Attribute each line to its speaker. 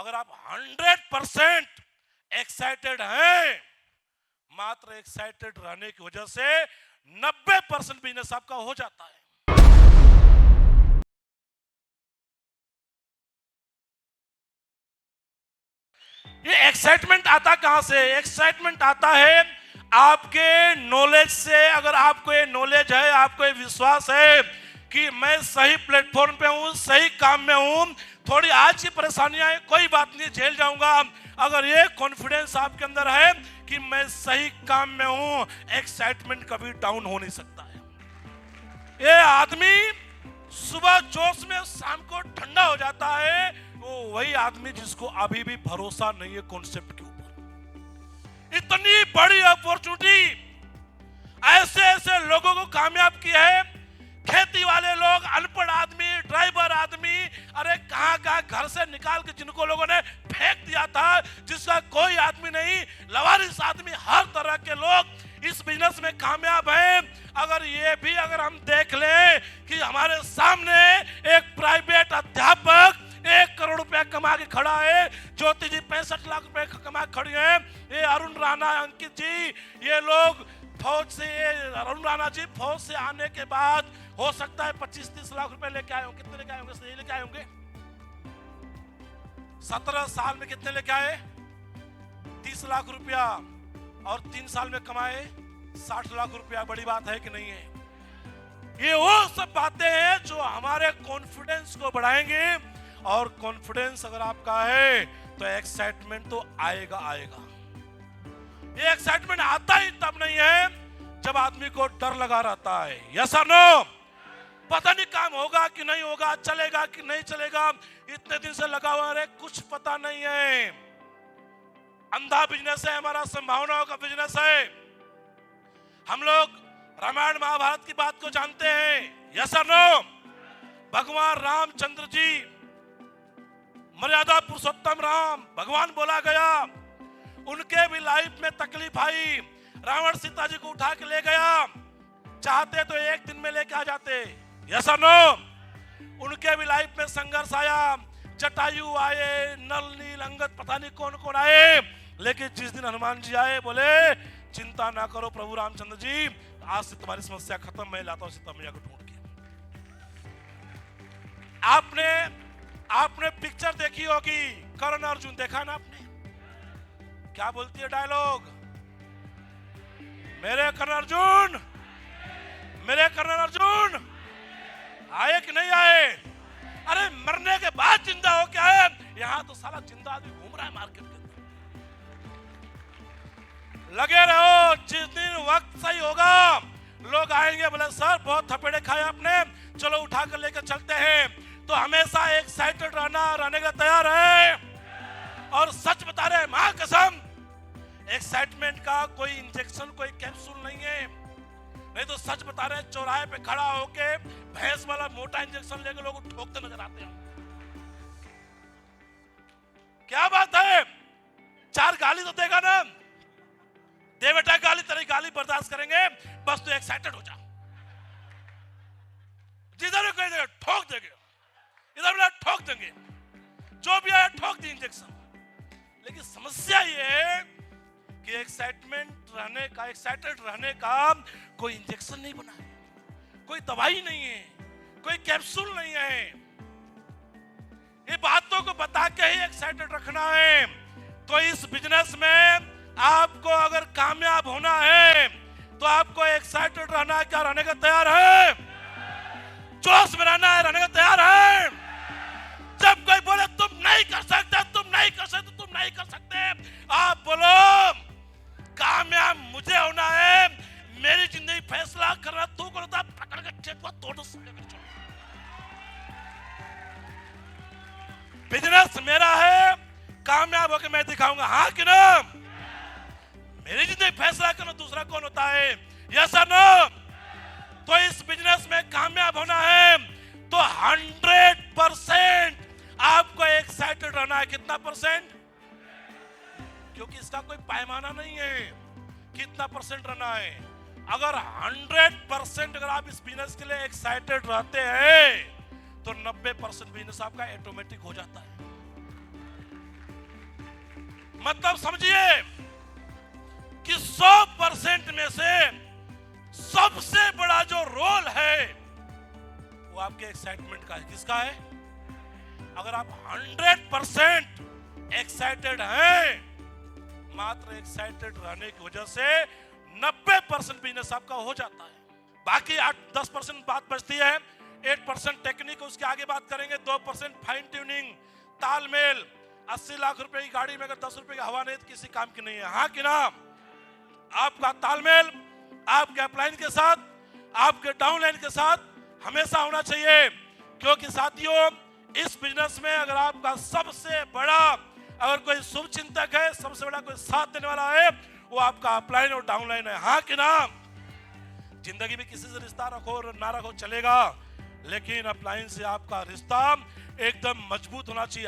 Speaker 1: अगर आप 100% एक्साइटेड हैं, मात्र एक्साइटेड रहने की वजह से 90% बिजनेस आपका हो जाता है। ये एक्साइटमेंट आता कहां से? एक्साइटमेंट आता है आपके नॉलेज से। अगर आपको ये नॉलेज है, आपको ये विश्वास है कि मैं सही प्लेटफॉर्म पे हूं, सही काम में हूं, थोड़ी आज की परेशानियां है, कोई बात नहीं, झेल जाऊंगा। अगर ये कॉन्फिडेंस आपके अंदर है कि मैं सही काम में हूं, एक्साइटमेंट कभी डाउन हो नहीं सकता है। ये आदमी सुबह जोश में, शाम को ठंडा हो जाता है, वो वही आदमी जिसको अभी भी भरोसा नहीं है कॉन्सेप्ट के ऊपर। इतनी बड़ी अपॉर्चुनिटी ऐसे ऐसे लोगों को कामयाब की है। खेती वाले लोग, अनपढ़ आदमी, ड्राइवर आदमी, अरे कहां कहां घर से निकाल के जिनको लोगों ने फेंक दिया था, जिसका कोई आदमी नहीं, लवारिस आदमी, हर तरह के लोग इस बिजनेस में कामयाब हैं। अगर ये भी अगर हम देख लें कि हमारे सामने एक प्राइवेट अध्यापक 1 करोड़ रुपया कमा के खड़ा है, ज्योति जी 65 लाख रुपए कमा के खड़ी है, ये अरुण राणा, अंकित जी, ये लोग फौज से, अरुण राणा जी फौज से आने के बाद हो सकता है 25-30 लाख रुपए लेके आए होंगे। कितने लेके आए होंगे? सही लेके आए होंगे। 17 साल में कितने लेके आए? 30 लाख रुपया, और 3 साल में कमाए 60 लाख रुपया। बड़ी बात है कि नहीं है? ये वो सब बातें हैं जो हमारे कॉन्फिडेंस को बढ़ाएंगे, और कॉन्फिडेंस अगर आपका है तो एक्साइटमेंट तो आएगा आएगा। ये एक्साइटमेंट आता ही तब नहीं है जब आदमी को डर लगा रहता है। यस और नो? पता नहीं काम होगा कि नहीं होगा, चलेगा कि नहीं चलेगा, इतने दिन से लगा हुआ है, कुछ पता नहीं है। अंधा बिजनेस है हमारा, संभावनाओं का बिजनेस है। हम लोग रामायण महाभारत की बात को जानते हैं। यस और नो? भगवान रामचंद्र जी, मर्यादा पुरुषोत्तम राम भगवान बोला गया, उनके भी लाइफ में तकलीफ आई। रावण सीता जी को उठा के ले गया, चाहते तो एक दिन में लेके आ जाते। यस और नो? उनके भी लाइफ में संघर्ष आया, जटायु आए, नल नील अंगद, पता नहीं कौन कौन आए, लेकिन जिस दिन हनुमान जी आए, बोले चिंता ना करो प्रभु रामचंद्र जी, आज से तुम्हारी समस्या खत्म, मैं लाता हूं सीता मैया को ढूंढ के। आपने पिक्चर देखी होगी, कर्ण अर्जुन, देखा ना आपने? क्या बोलती है डायलॉग? मेरे कर्ण अर्जुन, मेरे कर्ण अर्जुन आए कि नहीं आए? अरे मरने के बाद जिंदा हो क्या है? यहां तो साला जिंदा आदमी घूम रहा है मार्केट के अंदर। लगे रहो, जिस दिन वक्त सही होगा लोग आएंगे, बोले सर बहुत थपेड़े खाए आपने, चलो उठा कर लेकर चलते हैं। तो हमेशा एक्साइटेड रहने का तैयार है। और सच बता रहे हैं, मां कसम, एक्साइटमेंट का कोई इंजेक्शन, कोई कैप्सूल नहीं है। नहीं तो सच बता रहे हैं, चौराहे पे खड़ा होके भैंस वाला मोटा इंजेक्शन लेके लोग ठोकते नजर आते हैं। क्या बात है? 4 गाली तो देगा ना, दे बेटा गाली, तेरी गाली बर्दाश्त करेंगे, बस तू एक्साइटेड हो जा। जिधर भी कोई देगा ठोक देंगे, इधर भी ठोक देंगे, जो भी आया ठोक दी इंजेक्शन। लेकिन समस्या ये है कि एक्साइटमेंट रहने का, एक्साइटेड रहने का कोई इंजेक्शन नहीं बना है, कोई दवाई नहीं है, कोई कैप्सूल नहीं है। ये बातों को बता के ही एक्साइटेड रखना है। तो इस बिजनेस में आपको अगर कामयाब होना है तो आपको एक्साइटेड रहना है। क्या रहने का तैयार है? जोश में रहना है, रहने का तैयार है। जब कोई बोले तुम नहीं कर सकते, तुम नहीं कर सकते, तुम नहीं कर सकते, आप बोलो कामयाब मुझे होना है, मेरी जिंदगी फैसला करना तू करता, पकड़ के ठेकुआ तोड़ दो। बिजनेस मेरा है, कामयाब होकर मैं दिखाऊंगा, हाँ कि ना? मेरी जिंदगी फैसला करना दूसरा कौन होता है? यस और नो? तो इस बिजनेस में कामयाब होना है तो 100% आपको एक्साइटेड रहना है। कितना परसेंट? क्योंकि इसका कोई पैमाना नहीं है कितना परसेंट रहना है। अगर 100% अगर आप इस बिजनेस के लिए एक्साइटेड रहते हैं तो 90% बिजनेस आपका ऑटोमेटिक हो जाता है। मतलब समझिए कि 100% में से सबसे बड़ा जो रोल है वो आपके एक्साइटमेंट का है। किसका है? अगर आप 100% एक्साइटेड हैं, मात्र एक्साइटेड रहने की वजह से 90% बिजनेस आपका हो जाता है। बाकी 8-10% बात बचती है। 8% टेक्निक, उसके आगे बात करेंगे। 2% फाइन ट्यूनिंग, तालमेल। 80 लाख रुपए की गाड़ी में अगर 10 रुपए की हवा नहीं तो किसी काम की नहीं है। हाँ कि ना? आपका तालमेल आपके अपलाइन के साथ, आपके डाउनलाइन के साथ हमेशा होना चाहिए। क्योंकि साथियों, इस बिजनेस में अगर आपका सबसे बड़ा अगर कोई शुभ चिंतक है, सबसे बड़ा कोई साथ देने वाला है, वो आपका अपलाइन और डाउनलाइन है। हाँ कि ना? जिंदगी में किसी से रिश्ता रखो और ना रखो चलेगा, लेकिन अपलाइन से आपका रिश्ता एकदम मजबूत होना चाहिए।